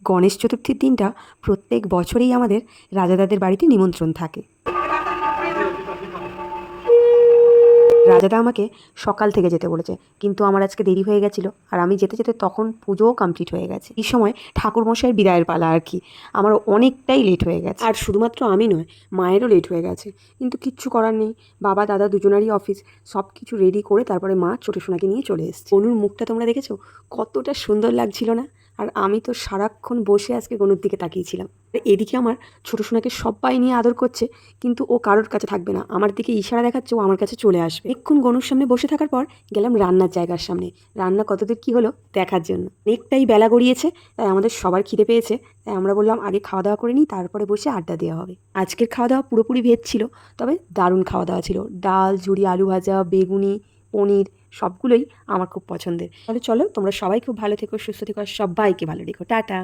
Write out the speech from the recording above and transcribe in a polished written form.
গণেশ চতুর্থীর দিনটা প্রত্যেক বছরেই আমাদের রাজাদাদের বাড়িতে নিমন্ত্রণ থাকে। রাজাদা আমাকে সকাল থেকে যেতে বলেছে, কিন্তু আমার আজকে দেরি হয়ে গেছিলো, আর আমি যেতে যেতে তখন পুজোও কমপ্লিট হয়ে গেছে। এই সময় ঠাকুরমশাইয়ের বিদায়ের পালা আর কি। আমার অনেকটাই লেট হয়ে গেছে, আর শুধুমাত্র আমি নয়, মায়েরও লেট হয়ে গেছে। কিন্তু কিচ্ছু করার নেই, বাবা দাদা দুজনারই অফিস, সব কিছু রেডি করে তারপরে মা ছোটো সোনাকে নিয়ে চলে এসেছে। অনুর মুখটা তোমরা দেখেছো, কতটা সুন্দর লাগছিল না? আর আমি তো সারাক্ষণ বসে আজকে গনুর দিকে তাকিয়েছিলাম। এদিকে আমার ছোটো সোনাকে সবাই নিয়ে আদর করছে, কিন্তু ও কারোর কাছে থাকবে না, আমার দিকে ইশারা দেখাচ্ছে ও আমার কাছে চলে আসবে। এক্ষুন গনুর সামনে বসে থাকার পর গেলাম রান্নার জায়গার সামনে, রান্না কতদূর কী হলো দেখার জন্য। অনেকটাই বেলা গড়িয়েছে, তাই আমাদের সবার খিদে পেয়েছে, তাই আমরা বললাম আগে খাওয়া দাওয়া করে নিই, তারপরে বসে আড্ডা দেওয়া হবে। আজকের খাওয়া দাওয়া পুরোপুরি ভেজ ছিল, তবে দারুণ খাওয়া দাওয়া ছিল। ডাল, ঝুরি, আলু ভাজা, বেগুনি, পনির, সবগুলোই আমার খুব পছন্দের। তাহলে চলো, তোমরা সবাই খুব ভালো থেকো, সুস্থ থেকো, আর সবাইকে ভালো রেখো। টাটা।